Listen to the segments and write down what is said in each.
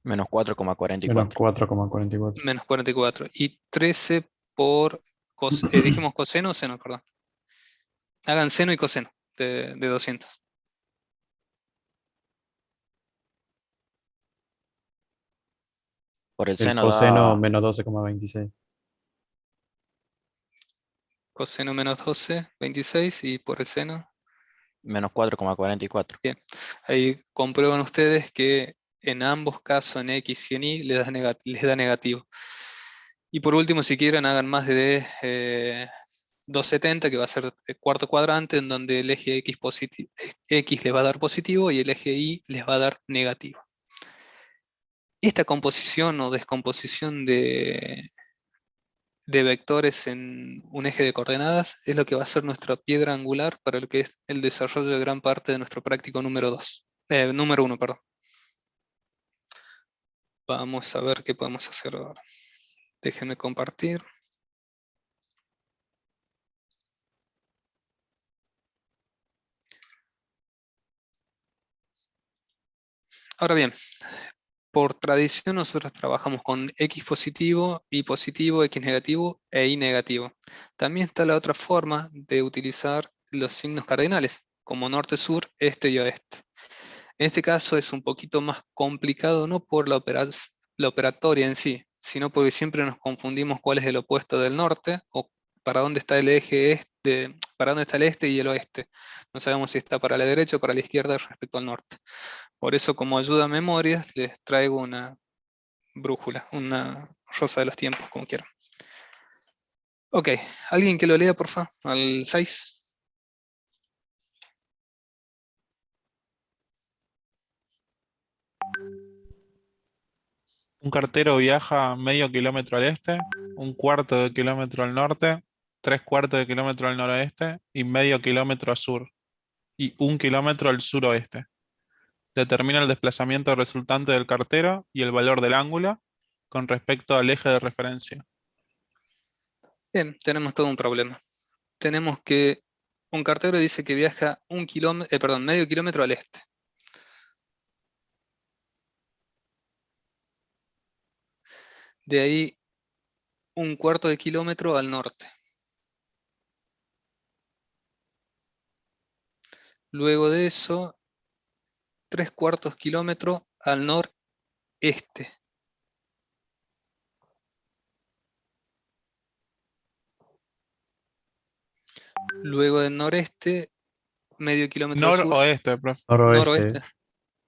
Menos cuatro coma cuarenta y Menos cuatro 4,44. Menos 44. Y 13 por, dijimos coseno o seno, perdón. Hagan seno y coseno de 200. Por el El seno coseno da menos 12,26. Coseno menos 12, 26. Y por el seno, menos 4,44. bien. Ahí comprueban ustedes que en ambos casos, en X y en Y, les da negativo. Y por último, si quieren, hagan más de 270, que va a ser el cuarto cuadrante, en donde el eje X les va a dar positivo y el eje Y les va a dar negativo. Esta composición o descomposición de vectores en un eje de coordenadas es lo que va a ser nuestra piedra angular para lo que es el desarrollo de gran parte de nuestro práctico número 2, número 1, perdón. Vamos a ver qué podemos hacer ahora. Déjenme compartir. Ahora bien, por tradición nosotros trabajamos con X positivo, X negativo e Y negativo. También está la otra forma de utilizar los signos cardinales, como norte, sur, este y oeste. En este caso es un poquito más complicado, no por la operatoria en sí, sino porque siempre nos confundimos cuál es el opuesto del norte o para dónde está el eje este, para dónde está el este y el oeste. No sabemos si está para la derecha o para la izquierda respecto al norte. Por eso, como ayuda a memoria, les traigo una brújula, una rosa de los tiempos, como quieran. Ok, alguien que lo lea, por favor, al 6. Un cartero viaja medio kilómetro al este, un cuarto de kilómetro al norte, tres cuartos de kilómetro al noroeste y medio kilómetro al sur y un kilómetro al suroeste. Determina el desplazamiento resultante del cartero y el valor del ángulo con respecto al eje de referencia. Bien, tenemos todo un problema. Tenemos que un cartero dice que viaja perdón, medio kilómetro al este. De ahí un cuarto de kilómetro al norte. Luego de eso, tres cuartos kilómetro al noreste. Luego del noreste, medio kilómetro al sur. Noroeste, profe. Noroeste Noroeste, es.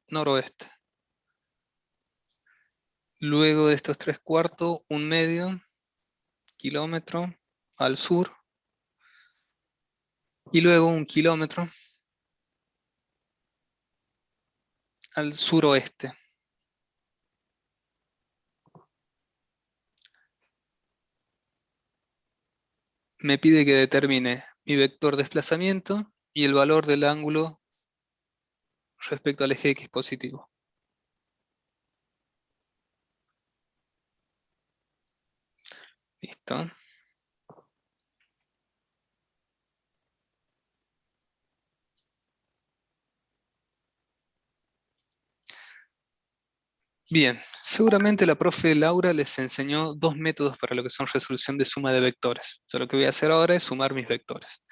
noroeste. Luego de estos tres cuartos, un medio kilómetro al sur. Y luego un kilómetro al suroeste. Me pide que determine mi vector desplazamiento y el valor del ángulo respecto al eje X positivo. Listo. Bien, seguramente la profe Laura les enseñó dos métodos para lo que son resolución de suma de vectores. Yo lo que voy a hacer ahora es sumar mis vectores.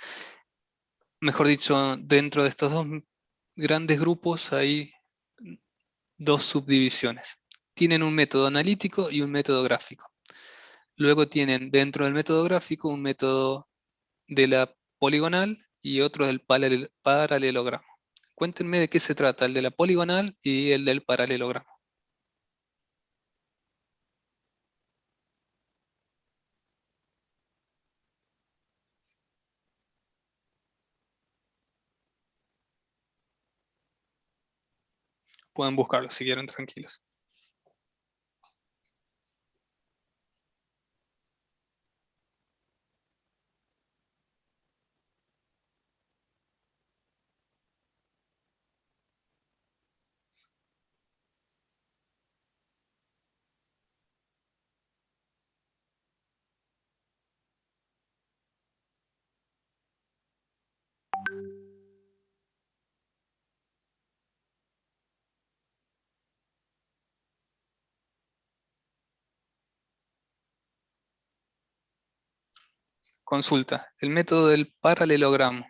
Mejor dicho, dentro de estos dos grandes grupos hay dos subdivisiones. Tienen un método analítico y un método gráfico. Luego tienen dentro del método gráfico un método de la poligonal y otro del paralelogramo. Cuéntenme de qué se trata el de la poligonal y el del paralelogramo. Pueden buscarlo si quieren, tranquilos. Consulta, el método del paralelogramo,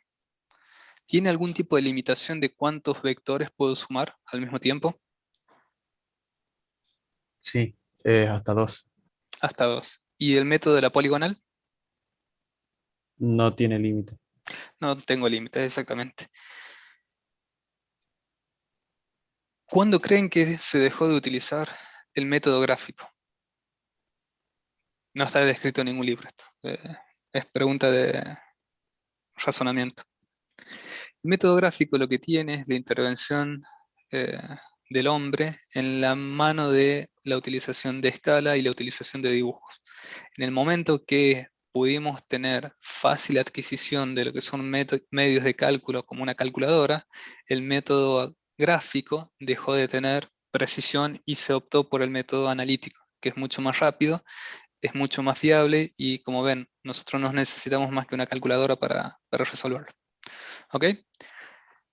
¿tiene algún tipo de limitación de cuántos vectores puedo sumar al mismo tiempo? Sí, hasta 2. Hasta 2. ¿Y el método de la poligonal? No tiene límite. No tengo límites, exactamente. ¿Cuándo creen que se dejó de utilizar el método gráfico? No está descrito en ningún libro esto. Es pregunta de razonamiento. El método gráfico lo que tiene es la intervención eh, del hombre en la mano de la utilización de escala y la utilización de dibujos. En el momento que pudimos tener fácil adquisición de lo que son medios de cálculo como una calculadora, el método gráfico dejó de tener precisión y se optó por el método analítico, que es mucho más rápido, es mucho más fiable y, como ven, nosotros no necesitamos más que una calculadora para resolverlo. ¿Ok?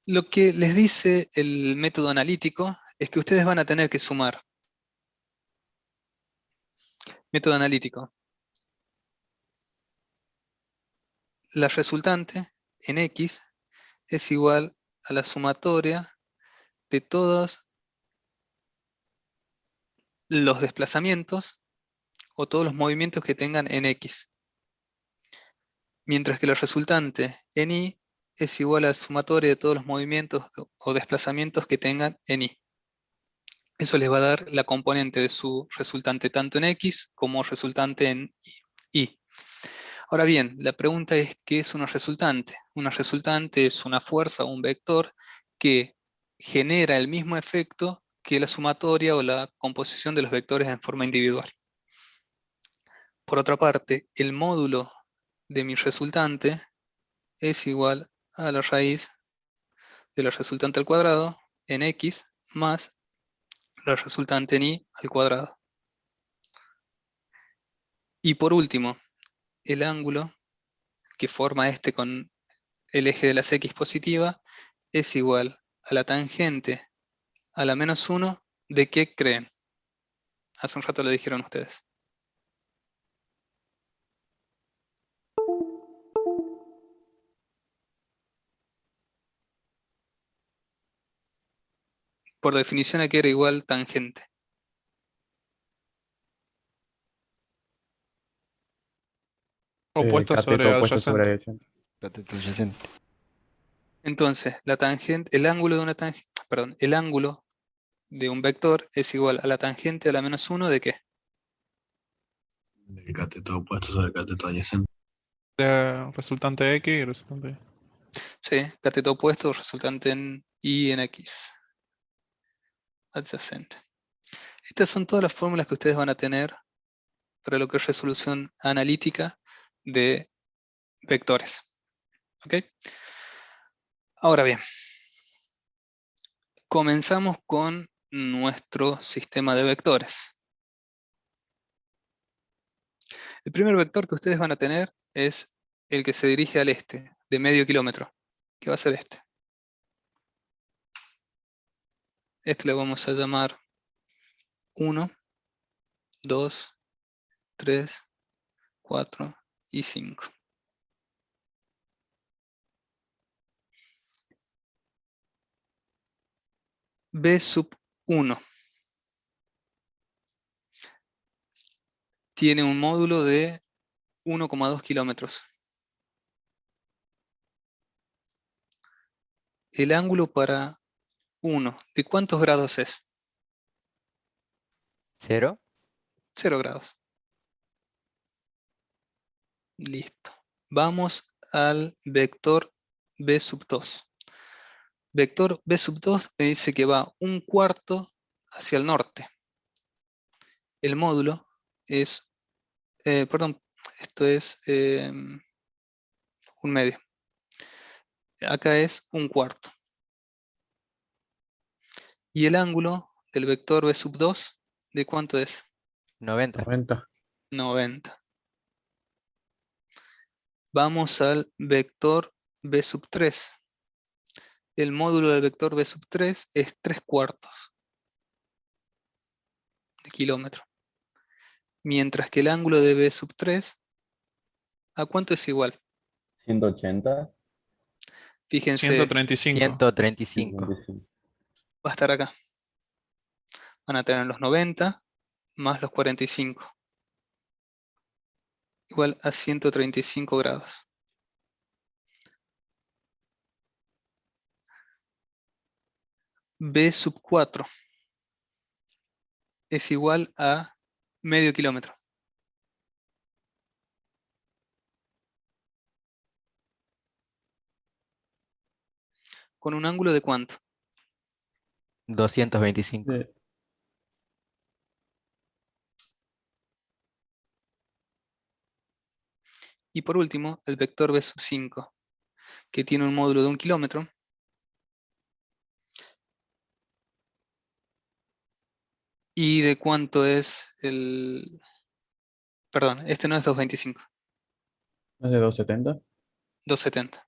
Lo que les dice el método analítico es que ustedes van a tener que sumar. Método analítico. La resultante en X es igual a la sumatoria de todos los desplazamientos o todos los movimientos que tengan en X. Mientras que la resultante en Y es igual a la sumatoria de todos los movimientos o desplazamientos que tengan en Y. Eso les va a dar la componente de su resultante tanto en X como resultante en Y. Ahora bien, la pregunta es, ¿qué es una resultante? Una resultante es una fuerza o un vector que genera el mismo efecto que la sumatoria o la composición de los vectores en forma individual. Por otra parte, el módulo de mi resultante es igual a la raíz de la resultante al cuadrado en X más la resultante en Y al cuadrado. Y por último, el ángulo que forma este con el eje de las X positiva es igual a la tangente a la menos 1 de qué creen. Hace un rato lo dijeron ustedes. Por definición aquí era igual tangente. Opuesto sobre Cateto opuesto sobre adyacente. adyacente. Cateto adyacente. Entonces, la tangente, el ángulo de una tangente, perdón, el ángulo de un vector es igual a la tangente a la menos 1 de qué? El cateto opuesto sobre el cateto adyacente. Resultante X y resultante Y. Sí, cateto opuesto resultante en Y en X. Adyacente. Estas son todas las fórmulas que ustedes van a tener para lo que es resolución analítica de vectores. ¿Ok? Ahora bien, comenzamos con nuestro sistema de vectores. El primer vector que ustedes van a tener es el que se dirige al este, de medio kilómetro, que va a ser este. Este le vamos a llamar 1, 2, 3, 4 y 5. B sub 1 tiene un módulo de 1,2 kilómetros. El ángulo para 1, ¿de cuántos grados es? 0. 0 grados. Listo. Vamos al vector B sub 2. Vector B sub 2 me dice que va un cuarto hacia el norte. El módulo es, perdón, esto es un medio. Acá es un cuarto. Y el ángulo del vector B sub 2, ¿de cuánto es? 90. 90. 90. Vamos al vector B sub 3. El módulo del vector B sub 3 es 3 cuartos de kilómetro. Mientras que el ángulo de B sub 3 ¿A cuánto es igual? 180. Fíjense, 135. 135. 125. va a estar acá. Van a tener los 90 más los 45. Igual a 135 grados. B sub 4 es igual a medio kilómetro. ¿Con un ángulo de cuánto? 225. Y por último, el vector B sub 5, que tiene un módulo de 1 kilómetro. ¿Y de cuánto es el...? Perdón, este no es 225, ¿No es de 270? 270.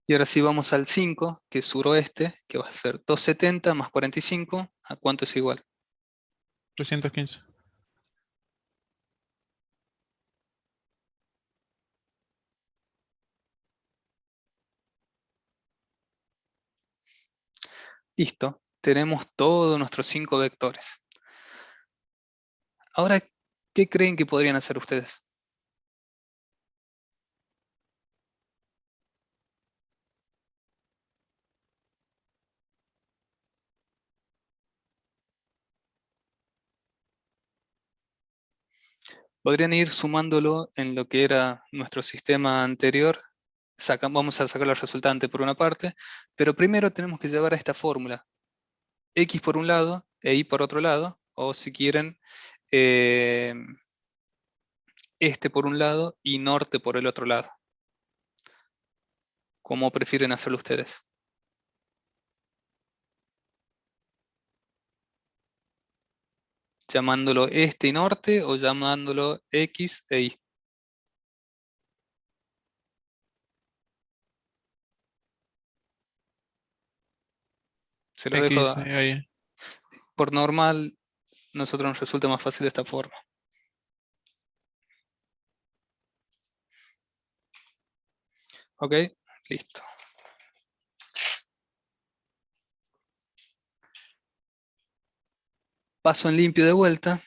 Y ahora sí vamos al 5, que es suroeste, que va a ser 270 más 45. ¿A cuánto es igual? 315. Listo, tenemos todos nuestros 5 vectores. Ahora, ¿qué creen que podrían hacer ustedes? Podrían ir sumándolo en lo que era nuestro sistema anterior. Vamos a sacar la resultante por una parte, pero primero tenemos que llevar a esta fórmula. X por un lado e Y por otro lado, o si quieren, este por un lado y norte por el otro lado. ¿Cómo prefieren hacerlo ustedes? ¿Llamándolo este y norte o llamándolo X e Y? Se lo dejo X, ahí. por normal, nosotros nos resulta más fácil de esta forma. ¿Ok? Listo. Paso en limpio de vuelta.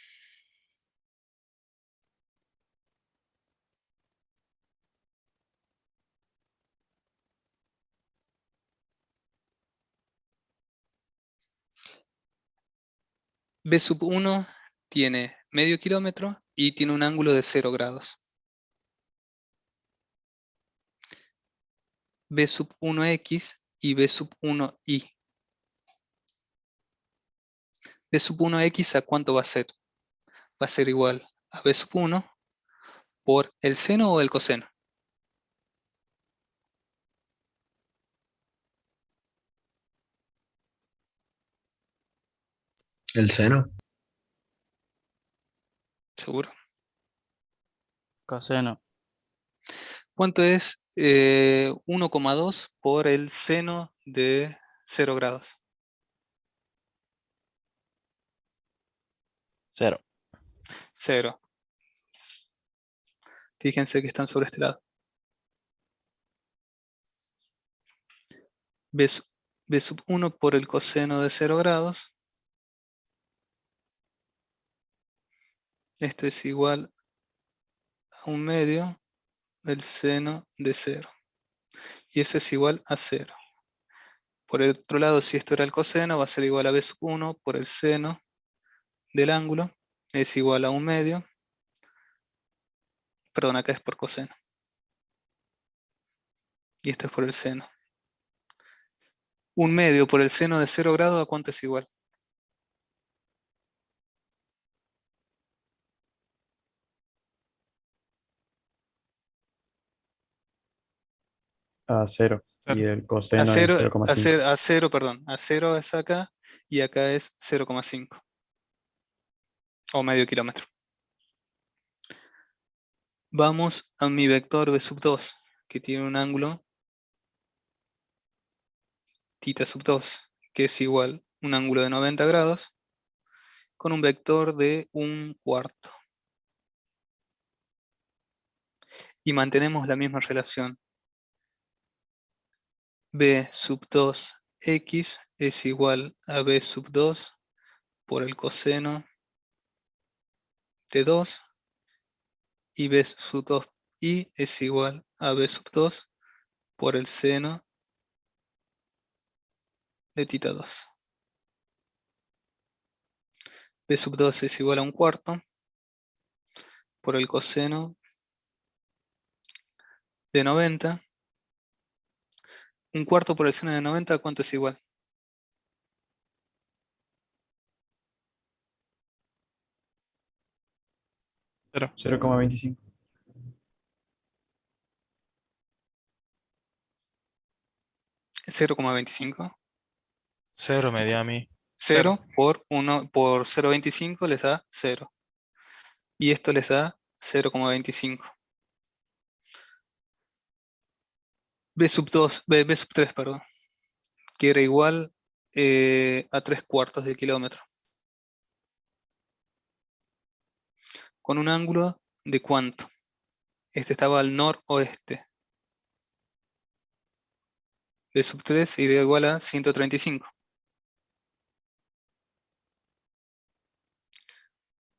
B sub 1 tiene medio kilómetro y tiene un ángulo de 0 grados. B sub 1x y B sub 1y. B sub 1x, ¿a cuánto va a ser? Va a ser igual a B sub 1 por el seno o el coseno. El seno. ¿Seguro? Coseno. ¿Cuánto es 1,2 por el seno de 0 grados? 0. 0. Fíjense que están sobre este lado. B sub 1 por el coseno de 0 grados. Esto es igual a 1/2 del seno de 0. Y eso es igual a 0. Por el otro lado, si esto era el coseno, va a ser igual a B sub 1 por el seno del ángulo. Es igual a 1/2. Perdón, acá es por coseno. Y esto es por el seno. 1/2 por el seno de 0 grados, ¿a cuánto es igual? A 0. Y Cero. el coseno es 0,5. A 0, perdón. A 0 es acá y acá es 0,5. O medio kilómetro. Vamos a mi vector B sub 2, que tiene un ángulo θ sub 2, que es igual a un ángulo de 90 grados, con un vector de 1/4. Y mantenemos la misma relación. B sub 2x es igual a B sub 2 por el coseno de 2. Y B sub 2y es igual a B sub 2 por el seno de θ 2. B sub 2 es igual a 1/4 por el coseno de 90. 1/4 por el seno de 90, ¿cuánto es igual? Cero. 0,25. ¿0,25? 0 me dio a mí. 0 por 0,25 les da 0. Y esto les da 0,25. B sub 3, perdón, que era igual a 3/4 de kilómetro. Con un ángulo de ¿cuánto? Este estaba al noroeste. B sub 3 iría igual a 135.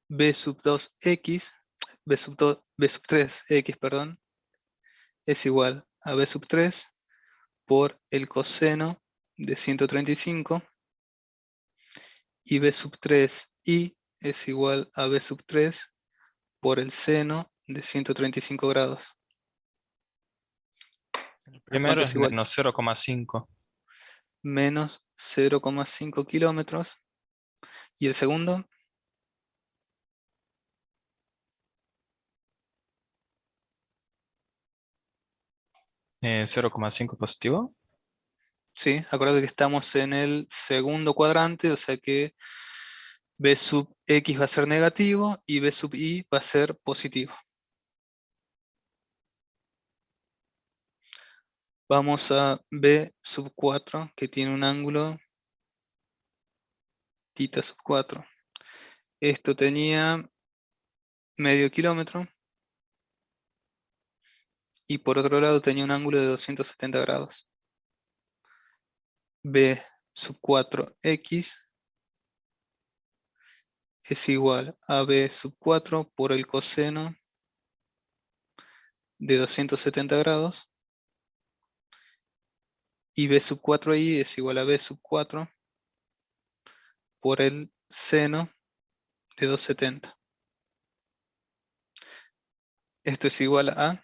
B sub 2x, B sub 3x, perdón, es igual a B sub 3 por el coseno de 135. Y B sub 3y es igual a B sub 3 por el seno de 135 grados. El primero es igual? menos 0,5. Menos 0,5 kilómetros. ¿Y el segundo? 0,5 positivo. Sí, acuérdate que estamos en el segundo cuadrante, o sea que B sub x va a ser negativo y B sub y va a ser positivo. Vamos a B sub 4, que tiene un ángulo θ sub 4. Esto tenía medio kilómetro. Y por otro lado tenía un ángulo de 270 grados. B sub 4x es igual a B sub 4 por el coseno de 270 grados. Y B sub 4y es igual a B sub 4 por el seno de 270. Esto es igual a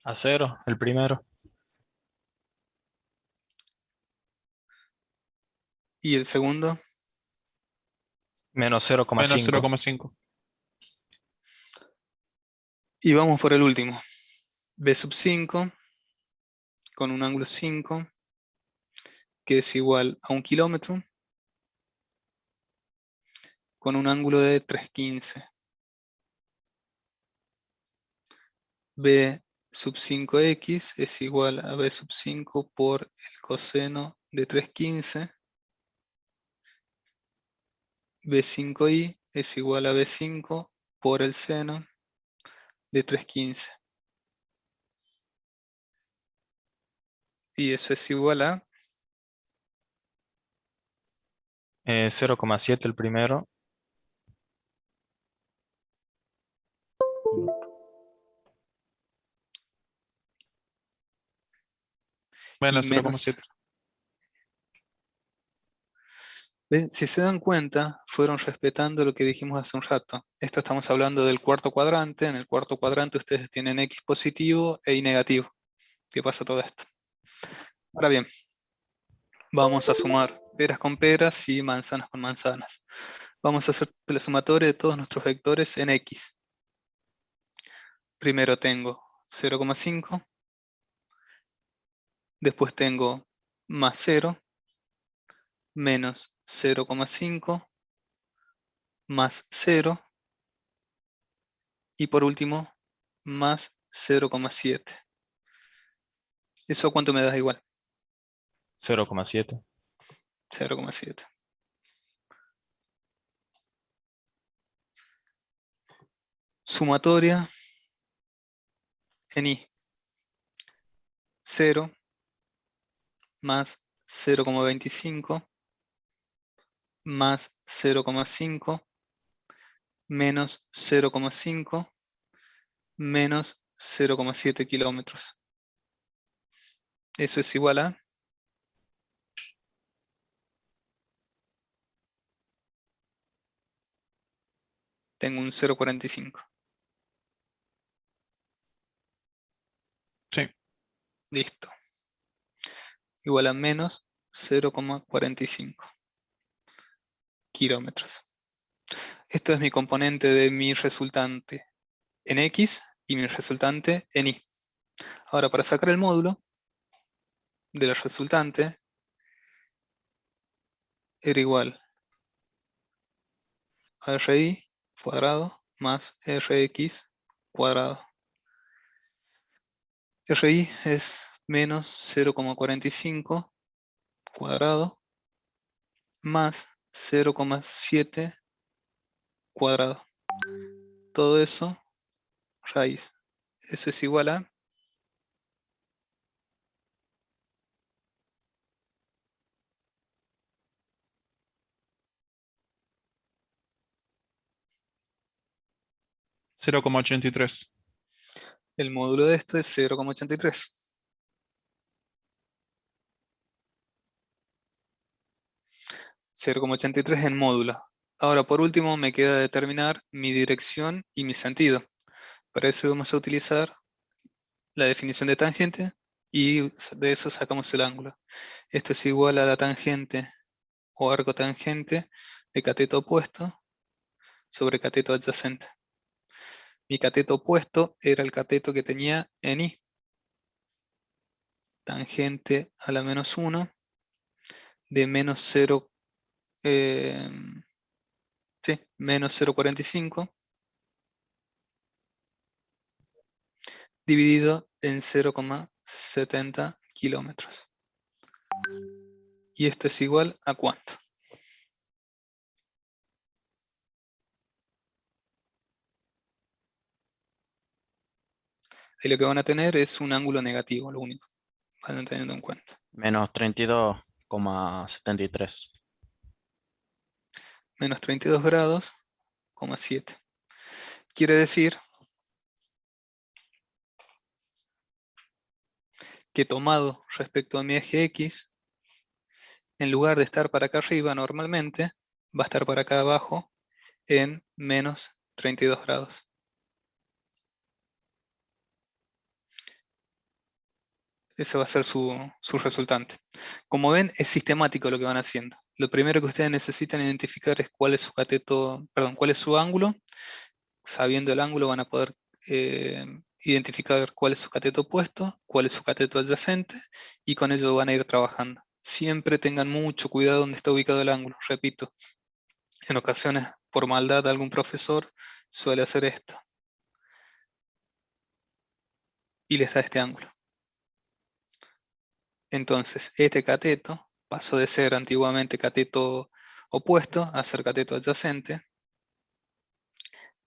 A 0, el primero. y el segundo. Menos Menos 0,5. 0,5. Y vamos por el último. B sub 5 con un ángulo 5 que es igual a 1 kilómetro con un ángulo de 315. B sub 5x es igual a B sub 5 por el coseno de 315. B5y es igual a B5 por el seno de 315. Y eso es igual a 0,7 el primero. Menos menos. 0,7. ¿Ven? Si se dan cuenta, fueron respetando lo que dijimos hace un rato. Esto estamos hablando del cuarto cuadrante. En el cuarto cuadrante ustedes tienen X positivo e Y negativo. ¿Qué pasa todo esto? Ahora bien, vamos a sumar peras con peras y manzanas con manzanas. Vamos a hacer la sumatoria de todos nuestros vectores en X. Primero tengo 0,5. Después tengo más 0. Menos 0,5. Más 0. Y por último, más 0,7. ¿Eso cuánto me das igual? 0,7. 0,7. Sumatoria en I. 0 más 0,25 más 0,5 menos 0,5 menos 0,7 kilómetros. Eso es igual a... Tengo un 0,45. Sí. Listo. Igual a menos 0,45 kilómetros. Esto es mi componente de mi resultante en X y mi resultante en Y. Ahora, para sacar el módulo del resultante, era igual a RI cuadrado más RX cuadrado. RI es menos 0,45 cuadrado más 0,7 cuadrado. Todo eso, raíz. Eso es igual a 0,83. el módulo de esto es 0,83. (0,83 en módulo). Ahora, por último, me queda determinar mi dirección y mi sentido. Para eso vamos a utilizar la definición de tangente y de eso sacamos el ángulo. Esto es igual a la tangente o arco tangente de cateto opuesto sobre cateto adyacente. Mi cateto opuesto era el cateto que tenía en I. Tangente a la menos 1 de menos 0, menos 0,45 dividido en 0,70 kilómetros. ¿Y esto es igual a cuánto? Ahí lo que van a tener es un ángulo negativo, lo único. Van a tener en cuenta. Menos 32,73. Menos 32 grados, 7. Quiere decir que tomado respecto a mi eje X, en lugar de estar para acá arriba normalmente, va a estar para acá abajo en menos 32 grados. Ese va a ser su resultante. Como ven, es sistemático lo que van haciendo. Lo primero que ustedes necesitan identificar es cuál es su cateto, perdón, cuál es su ángulo. Sabiendo el ángulo van a poder identificar cuál es su cateto opuesto, cuál es su cateto adyacente, y con ello van a ir trabajando. Siempre tengan mucho cuidado donde está ubicado el ángulo. Repito, en ocasiones, por maldad, algún profesor suele hacer esto. Y les da este ángulo. Entonces, este cateto pasó de ser antiguamente cateto opuesto a ser cateto adyacente.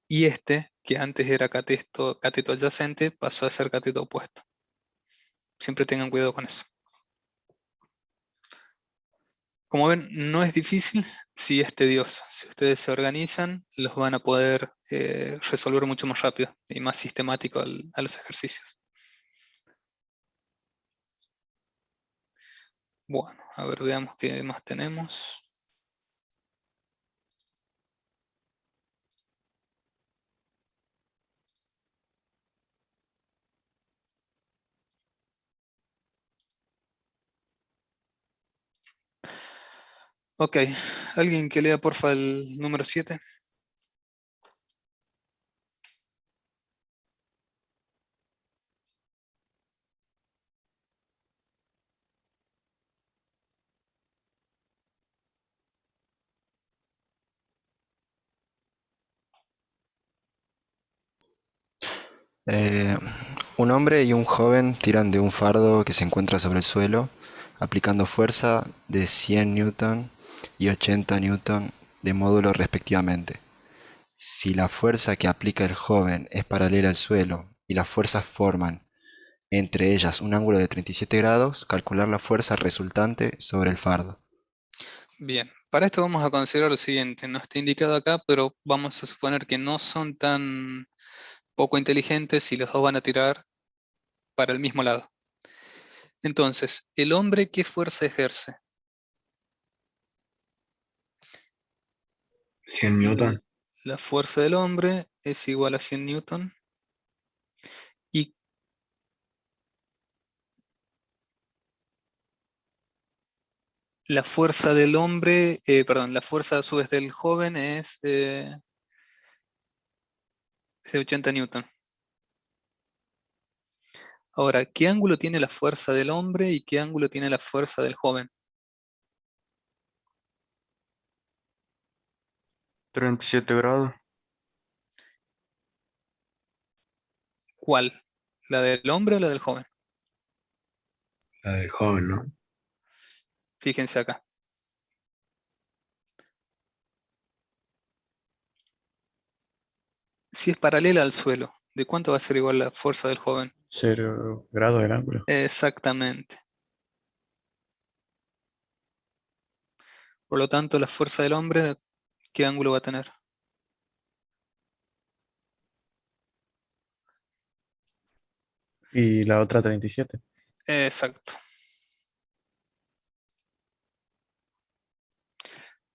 Y este, que antes era cateto adyacente, pasó a ser cateto opuesto. Siempre tengan cuidado con eso. Como ven, no es difícil, sí es tedioso. Si ustedes se organizan, los van a poder resolver mucho más rápido y más sistemático a los ejercicios. Bueno, a ver, veamos qué más tenemos. Ok, alguien que lea porfa el número 7. Un hombre y un joven tiran de un fardo que se encuentra sobre el suelo, aplicando fuerza de 100 newton y 80 newton de módulo respectivamente. Si la fuerza que aplica el joven es paralela al suelo y las fuerzas forman entre ellas un ángulo de 37 grados, calcular la fuerza resultante sobre el fardo. Bien, para esto vamos a considerar lo siguiente. No está indicado acá, pero vamos a suponer que no son tan poco inteligentes y los dos van a tirar para el mismo lado. Entonces, ¿el hombre qué fuerza ejerce? 100 newton. La fuerza del hombre es igual a 100 newton. Y la fuerza del hombre, perdón, la fuerza a su vez del joven es de 80 newton. Ahora, ¿qué ángulo tiene la fuerza del hombre y qué ángulo tiene la fuerza del joven? 37 grados. ¿Cuál? ¿La del hombre o la del joven? La del joven, ¿no? Fíjense acá. Si es paralela al suelo, ¿de cuánto va a ser igual la fuerza del joven? 0 grados del ángulo. Exactamente. Por lo tanto, la fuerza del hombre, ¿qué ángulo va a tener? Y la otra 37. Exacto.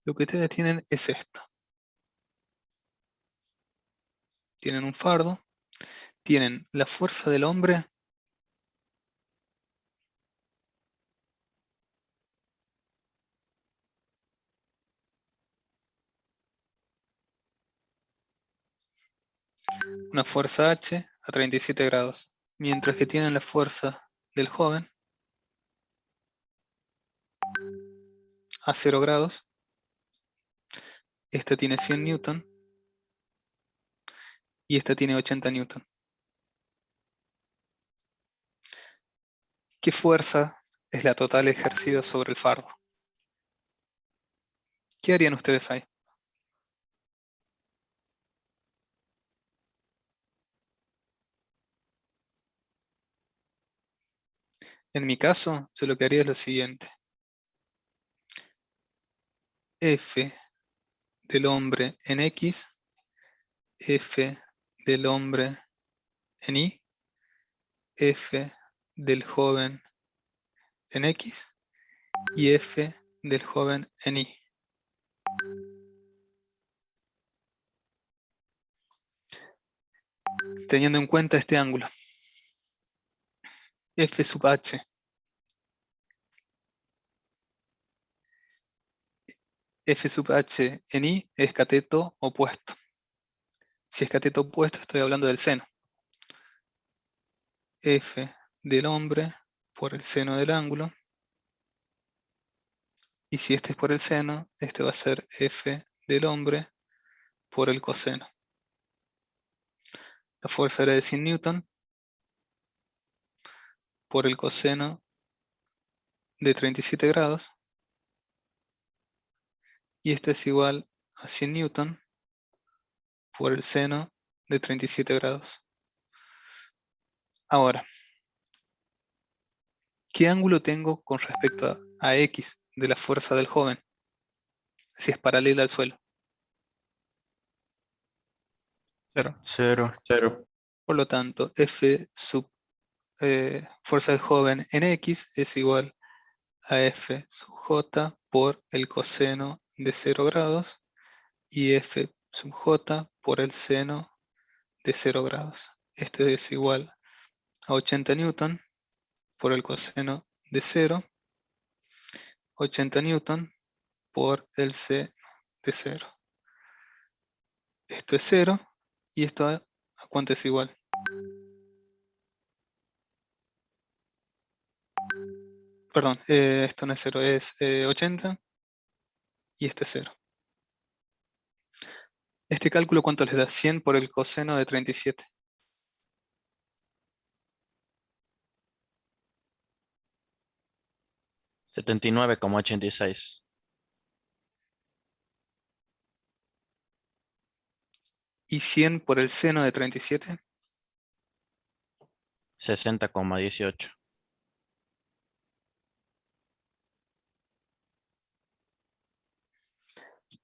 Lo que ustedes tienen es esto. Tienen un fardo, tienen la fuerza del hombre una fuerza H a 37 grados, mientras que tienen la fuerza del joven a 0 grados. Esta tiene 100 newton y esta tiene 80 newton. ¿Qué fuerza es la total ejercida sobre el fardo? ¿Qué harían ustedes ahí? En mi caso, yo lo que haría es lo siguiente. F del hombre en X, F del hombre en Y, F del joven en X y F del joven en Y. Teniendo en cuenta este ángulo. F sub H. F sub H en Y es cateto opuesto. Si es cateto opuesto, estoy hablando del seno. F del hombre por el seno del ángulo. Y si este es por el seno, este va a ser F del hombre por el coseno. La fuerza era de 100 newton por el coseno de 37 grados. Y esto es igual a 100 newton por el seno de 37 grados. Ahora, ¿qué ángulo tengo con respecto a X de la fuerza del joven? Si es paralela al suelo. 0. 0. 0. Por lo tanto, F sub fuerza del joven en X es igual a F sub J por el coseno de 0 grados y F sub J por el seno de 0 grados. Esto es igual a 80 newton por el coseno de 0, 80 newton por el seno de 0. Esto es 0 y esto a cuánto es igual. Perdón, esto no es 0, es 80 y este es 0. Este cálculo, ¿cuánto les da? 100 por el coseno de 37. 79,86. ¿Y 100 por el seno de 37? 60,18.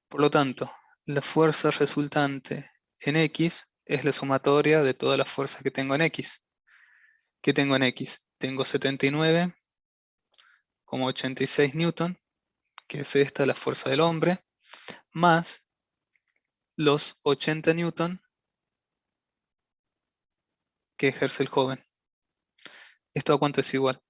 Por lo tanto, la fuerza resultante en X es la sumatoria de todas las fuerzas que tengo en X. ¿Qué tengo en X? Tengo 79,86 newton, que es esta la fuerza del hombre, más los 80 newton que ejerce el joven. ¿Esto a cuánto es igual?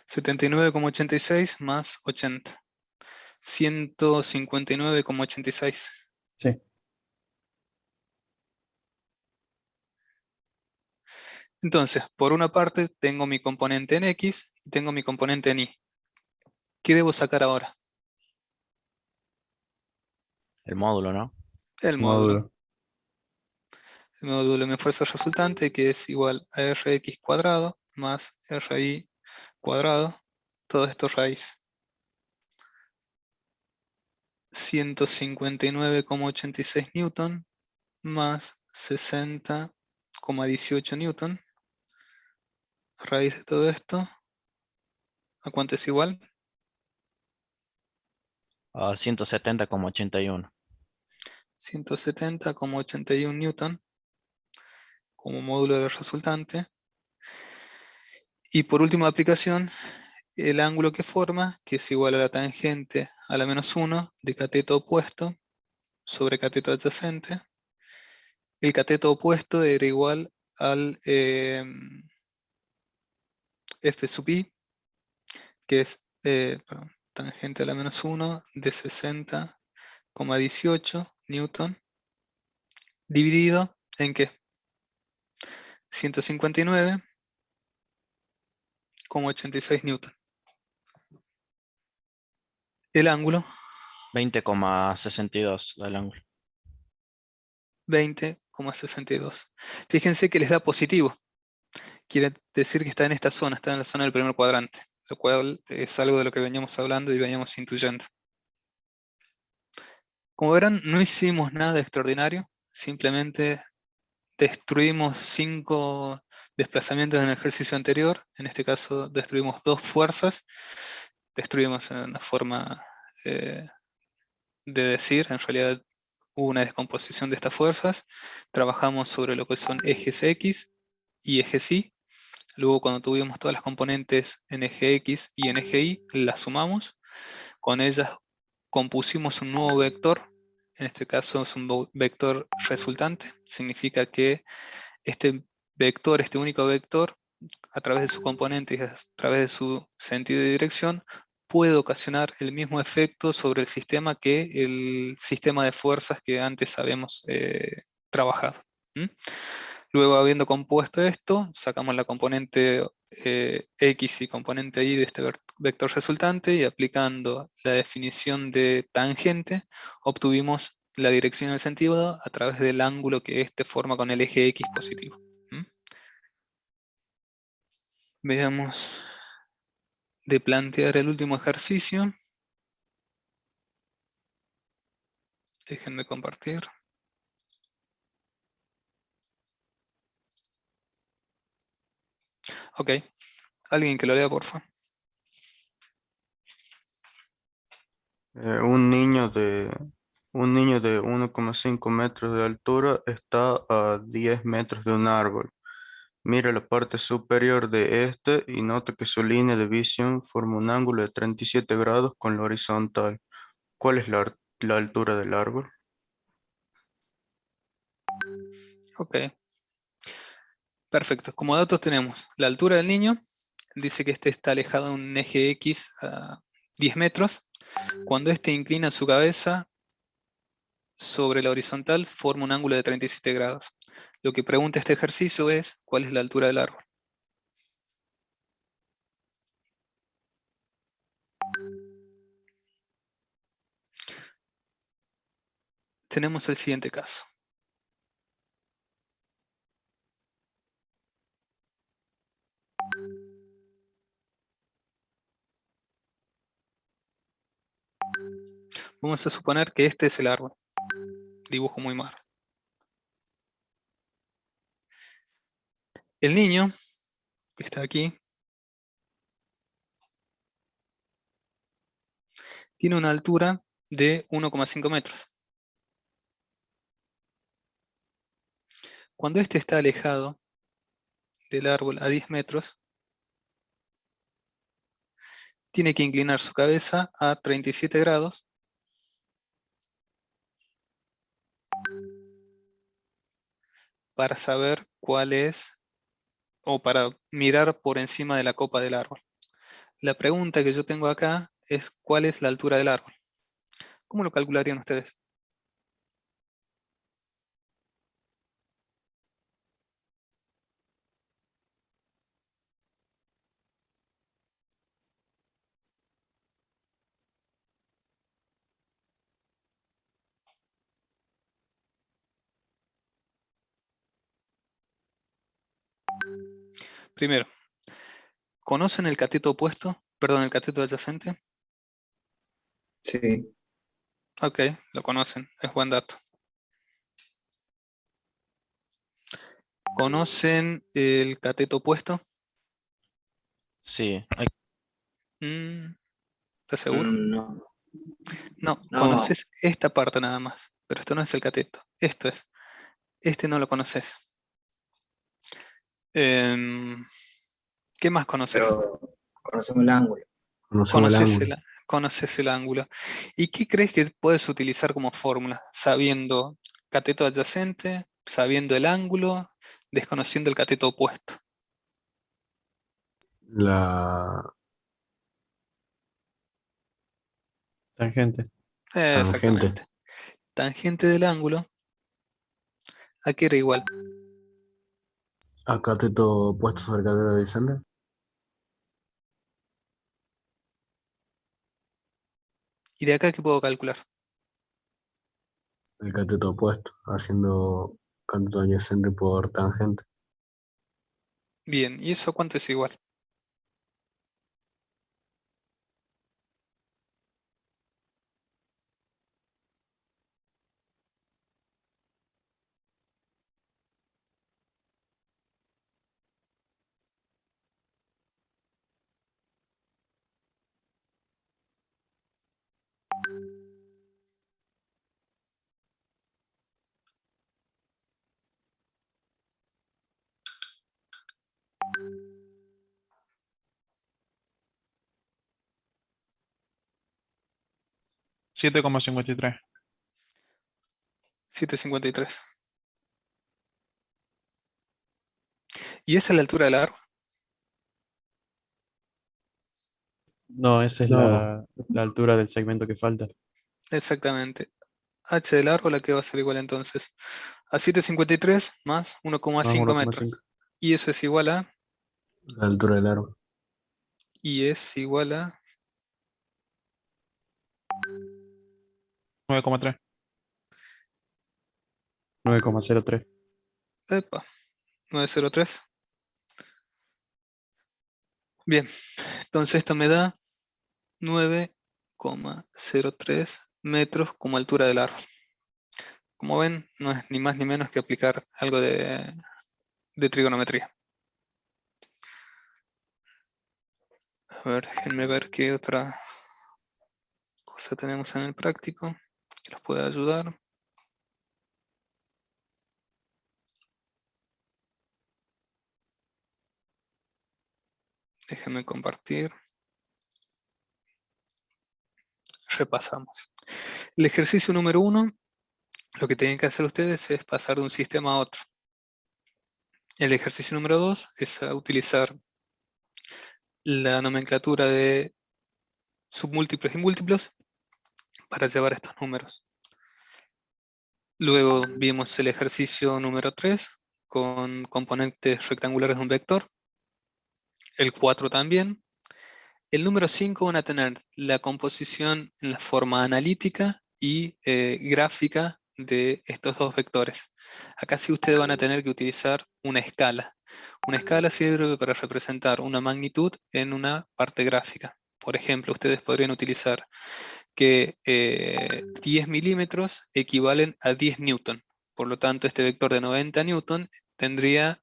$79,86 más 80. 159,86. Sí. Entonces, por una parte tengo mi componente en X y tengo mi componente en Y. ¿Qué debo sacar ahora? El módulo, ¿no? El módulo. Módulo. El módulo de mi fuerza resultante, que es igual a Rx cuadrado más Ri cuadrado, todo esto raíz. 159,86 newton más 60,18 newton. Raíz de todo esto, ¿a cuánto es igual? A 170,81. 170,81 newton como módulo del resultante. Y por última aplicación, el ángulo que forma, que es igual a la tangente a la menos 1 de cateto opuesto sobre cateto adyacente. El cateto opuesto era igual al F sub I, que es tangente a la menos 1 de 60,18 newton, dividido en ¿qué? 159,86 newton. El ángulo, 20,62 del ángulo. 20,62. Fíjense que les da positivo. Quiere decir que está en esta zona, está en la zona del primer cuadrante, lo cual es algo de lo que veníamos hablando y veníamos intuyendo. Como verán, no hicimos nada extraordinario, simplemente destruimos 5 desplazamientos en el ejercicio anterior, en este caso destruimos 2 fuerzas, destruimos en una forma de decir, en realidad hubo una descomposición de estas fuerzas, trabajamos sobre lo que son ejes X y ejes Y. Luego cuando tuvimos todas las componentes en eje X y en eje Y, las sumamos. Con ellas compusimos un nuevo vector. En este caso es un vector resultante. Significa que este vector, este único vector, a través de su componente y a través de su sentido de dirección, puede ocasionar el mismo efecto sobre el sistema que el sistema de fuerzas que antes habíamos trabajado. Luego, habiendo compuesto esto, sacamos la componente X y componente Y de este vector resultante y aplicando la definición de tangente, obtuvimos la dirección del sentido a través del ángulo que éste forma con el eje X positivo. Veamos de plantear el último ejercicio. Déjenme compartir. Ok, alguien que lo lea, por favor. Un niño de 1,5 metros de altura está a 10 metros de un árbol. Mira la parte superior de este y nota que su línea de visión forma un ángulo de 37 grados con la horizontal. ¿Cuál es la altura del árbol? Ok, perfecto. Como datos tenemos la altura del niño. Dice que este está alejado de un eje X a 10 metros. Cuando este inclina su cabeza sobre la horizontal, forma un ángulo de 37 grados. Lo que pregunta este ejercicio es cuál es la altura del árbol. Tenemos el siguiente caso. Vamos a suponer que este es el árbol. Dibujo muy mal. El niño, que está aquí, tiene una altura de 1,5 metros. Cuando este está alejado del árbol a 10 metros, tiene que inclinar su cabeza a 37 grados para saber cuál es, o para mirar por encima de la copa del árbol. La pregunta que yo tengo acá es ¿cuál es la altura del árbol? ¿Cómo lo calcularían ustedes? Primero, ¿conocen el cateto opuesto? Perdón, el cateto adyacente. Sí, Ok, lo conocen, es buen dato. ¿Conocen el cateto opuesto? Sí, ¿Estás seguro? no, No, no, conoces esta parte nada más, pero esto no es el cateto, esto es. Este no lo conoces. ¿Qué más conoces? pero conocemos el ángulo. Conoces el ángulo. ¿Y qué crees que puedes utilizar como fórmula? Sabiendo cateto adyacente, sabiendo el ángulo, desconociendo el cateto opuesto. La Tangente. tangente. Exactamente. Tangente del ángulo, ¿a qué era igual? A cateto puesto sobre cateto adyacente. ¿Y de acá qué puedo calcular? El cateto opuesto, haciendo cateto adyacente por tangente. Bien, ¿y eso cuánto es igual? $7,53. 7,53. ¿Y esa es la altura del árbol? No, esa es No, la altura del segmento que falta. Exactamente. H del árbol, ¿a qué va a ser igual entonces? A 7,53 más Más 1,5 1,5. metros. Y eso es igual a, la altura del árbol. y es igual a 9,3. 9,03. epa, 9,03. Bien, entonces esto me da 9,03 metros como altura del árbol. Como ven, no es ni más ni menos que aplicar algo de trigonometría. A ver, déjenme ver qué otra cosa tenemos en el práctico que los pueda ayudar. Déjenme compartir. Repasamos. El ejercicio número 1, lo que tienen que hacer ustedes es pasar de un sistema a otro. El ejercicio número 2 es utilizar la nomenclatura de submúltiplos y múltiplos para llevar estos números. Luego vimos el ejercicio número 3, con componentes rectangulares de un vector. El 4 también. El número 5 van a tener la composición en la forma analítica y gráfica de estos dos vectores. Acá sí ustedes van a tener que utilizar una escala. Una escala sirve para representar una magnitud en una parte gráfica. Por ejemplo, ustedes podrían utilizar que 10 milímetros equivalen a 10 newton. Por lo tanto, este vector de 90 newton tendría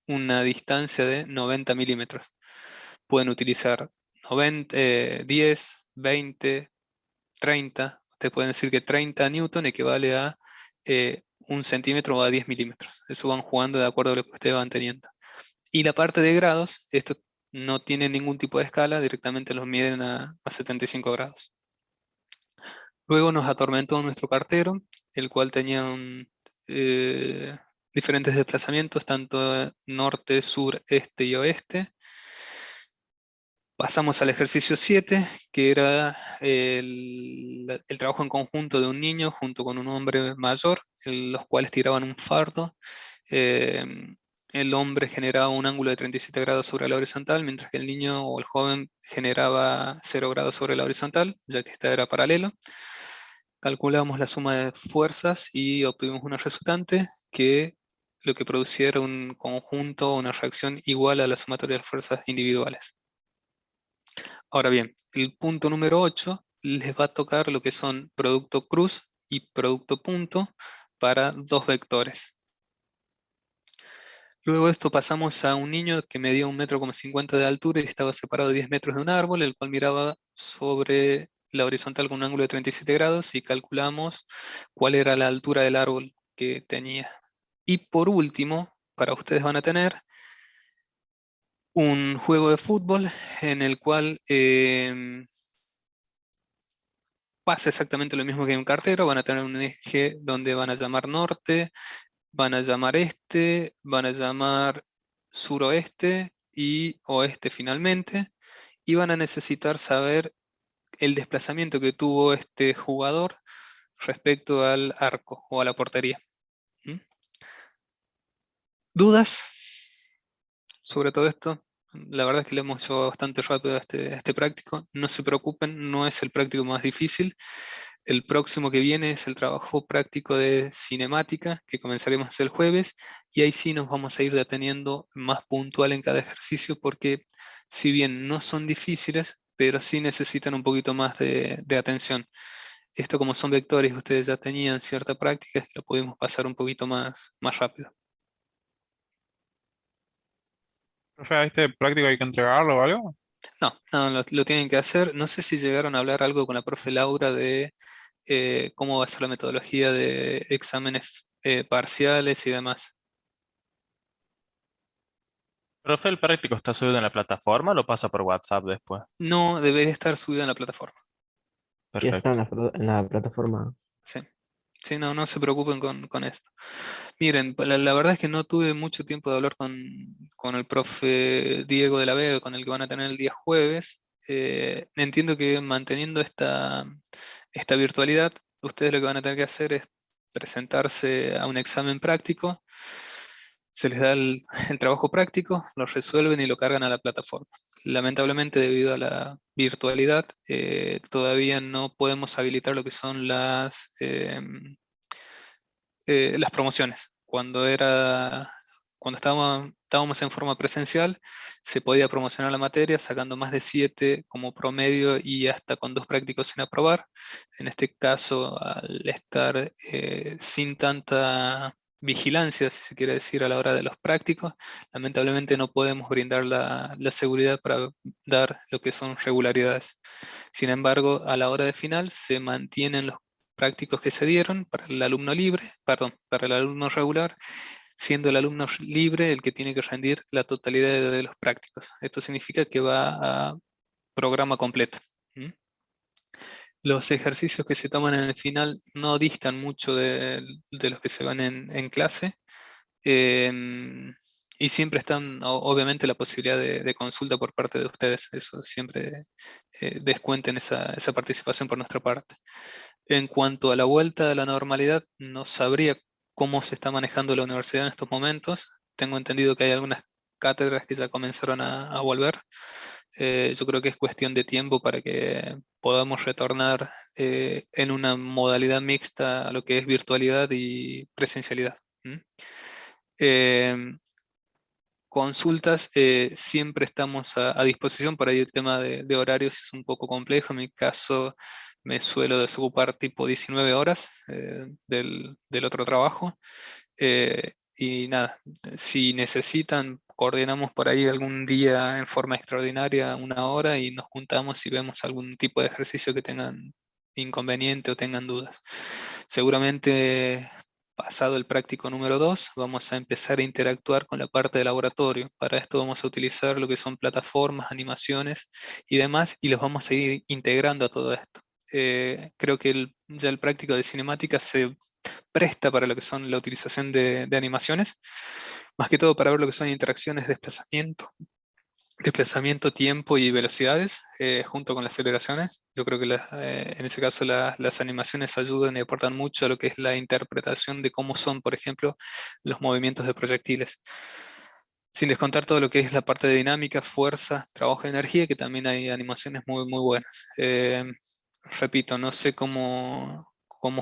una distancia de 90 milímetros. Pueden utilizar 90, 10, 20, 30. Ustedes pueden decir que 30 newton equivale a 1 centímetro o a 10 milímetros. Eso van jugando de acuerdo a lo que ustedes van teniendo. Y la parte de grados, esto no tiene ningún tipo de escala, directamente los miden a 75 grados. Luego nos atormentó nuestro cartero, el cual tenía diferentes desplazamientos, tanto norte, sur, este y oeste. Pasamos al ejercicio 7, que era el trabajo en conjunto de un niño junto con un hombre mayor, los cuales tiraban un fardo. El hombre generaba un ángulo de 37 grados sobre la horizontal, mientras que el niño o el joven generaba 0 grados sobre la horizontal, ya que esta era paralelo. Calculamos la suma de fuerzas y obtuvimos una resultante que lo que producía era un conjunto, una reacción igual a la sumatoria de las fuerzas individuales. Ahora bien, el punto número 8 les va a tocar lo que son producto cruz y producto punto para dos vectores. Luego de esto pasamos a un niño que medía 1,50 m de altura y estaba separado de 10 metros de un árbol, el cual miraba sobre la horizontal con un ángulo de 37 grados y calculamos cuál era la altura del árbol que tenía. Y por último, para ustedes van a tener un juego de fútbol en el cual pasa exactamente lo mismo que en un cartero. Van a tener un eje donde van a llamar norte, van a llamar este, van a llamar suroeste y oeste finalmente, y van a necesitar saber el desplazamiento que tuvo este jugador respecto al arco o a la portería. ¿Mm? ¿Dudas sobre todo esto? La verdad es que lo hemos hecho bastante rápido a este práctico. No se preocupen, no es el práctico más difícil. El próximo que viene es el trabajo práctico de cinemática, que comenzaremos a hacer el jueves, y ahí sí nos vamos a ir deteniendo más puntual en cada ejercicio, porque si bien no son difíciles, pero sí necesitan un poquito más de atención. Esto, como son vectores y ustedes ya tenían cierta práctica, es que lo pudimos pasar un poquito más rápido. Profe, ¿a este práctico hay que entregarlo o algo? No, lo tienen que hacer. No sé si llegaron a hablar algo con la profe Laura de cómo va a ser la metodología de exámenes parciales y demás. Profe, ¿el práctico está subido en la plataforma o lo pasa por WhatsApp después? No debería estar subido en la plataforma. Ya está Perfecto. en la plataforma. Sí. Sí, no se preocupen con esto. Miren, la verdad es que no tuve mucho tiempo de hablar con el profe Diego de la Vega, con el que van a tener el día jueves. Entiendo que manteniendo esta virtualidad, ustedes lo que van a tener que hacer es presentarse a un examen práctico. Se les da el trabajo práctico, lo resuelven y lo cargan a la plataforma. Lamentablemente, debido a la virtualidad, todavía no podemos habilitar lo que son las promociones. Cuando estábamos en forma presencial, se podía promocionar la materia sacando más de 7 como promedio y hasta con 2 prácticos sin aprobar. En este caso, al estar sin tanta vigilancia, si se quiere decir, a la hora de los prácticos, lamentablemente no podemos brindar la seguridad para dar lo que son regularidades. Sin embargo, a la hora de final se mantienen los prácticos que se dieron para el alumno libre, perdón, para el alumno regular, siendo el alumno libre el que tiene que rendir la totalidad de los prácticos. Esto significa que va a programa completo. ¿Mm? Los ejercicios que se toman en el final no distan mucho de los que se van en clase. Y siempre están, obviamente, la posibilidad de consulta por parte de ustedes. Eso siempre descuenten esa participación por nuestra parte. En cuanto a la vuelta a la normalidad, no sabría cómo se está manejando la universidad en estos momentos. Tengo entendido que hay algunas cátedras que ya comenzaron a volver. Yo creo que es cuestión de tiempo para que podamos retornar en una modalidad mixta a lo que es virtualidad y presencialidad. Consultas, siempre estamos a disposición. Por ahí el tema de horarios es un poco complejo. En mi caso me suelo desocupar tipo 19 horas del otro trabajo. Y nada, si necesitan, coordinamos por ahí algún día en forma extraordinaria, 1 hora, y nos juntamos y vemos algún tipo de ejercicio que tengan inconveniente o tengan dudas. Seguramente, pasado el práctico número 2, vamos a empezar a interactuar con la parte de laboratorio. Para esto vamos a utilizar lo que son plataformas, animaciones y demás, y los vamos a ir integrando a todo esto. Creo que ya el práctico de cinemática se presta para lo que son la utilización de animaciones, más que todo para ver lo que son interacciones, desplazamiento, tiempo y velocidades, junto con las aceleraciones. Yo creo que en ese caso las animaciones ayudan y aportan mucho a lo que es la interpretación de cómo son, por ejemplo, los movimientos de proyectiles. Sin descontar todo lo que es la parte de dinámica, fuerza, trabajo de energía, que también hay animaciones muy, muy buenas. Repito, no sé cómo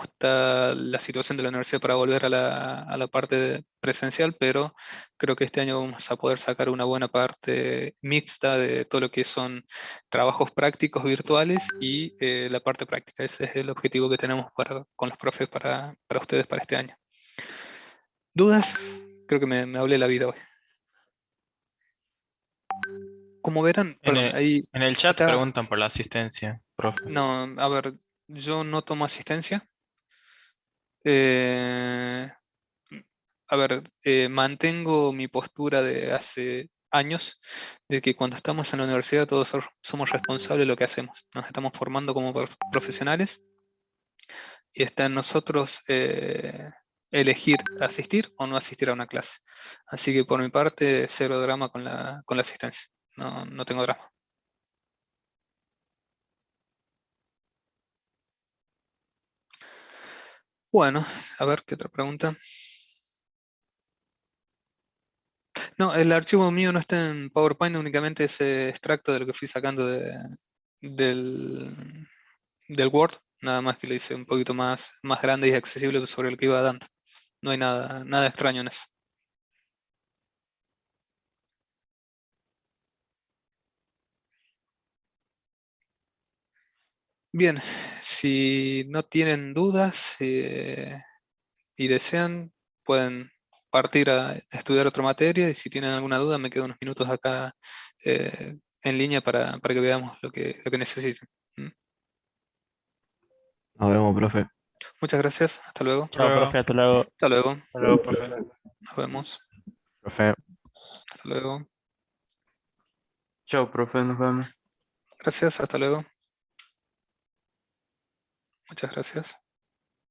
está la situación de la universidad para volver a la parte presencial, pero creo que este año vamos a poder sacar una buena parte mixta de todo lo que son trabajos prácticos virtuales y la parte práctica. Ese es el objetivo que tenemos con los profes para ustedes para este año. ¿Dudas? Creo que me hablé la vida hoy. Como verán, En perdón, el, ahí en el chat acá, preguntan por la asistencia, profe. no, a ver, yo no tomo asistencia. Eh, a ver, mantengo mi postura de hace años, de que cuando estamos en la universidad todos somos responsables de lo que hacemos. Nos estamos formando como profesionales y está en nosotros elegir asistir o no asistir a una clase. Así que por mi parte, cero drama con la asistencia. No tengo drama. Bueno, a ver, ¿qué otra pregunta? No, el archivo mío no está en PowerPoint, únicamente ese extracto de lo que fui sacando del, del Word, nada más que lo hice un poquito más grande y accesible sobre lo que iba dando. No hay nada extraño en eso. Bien, si no tienen dudas y desean, pueden partir a estudiar otra materia, y si tienen alguna duda me quedo unos minutos acá en línea para que veamos lo que necesiten. ¿Mm? Nos vemos, profe. Muchas gracias, hasta luego. Hasta Chao, luego. profe, hasta luego. Hasta luego, Hasta luego, profe. nos vemos. Profe. Hasta luego. Chao, profe, nos vemos. Gracias, hasta luego. Muchas gracias.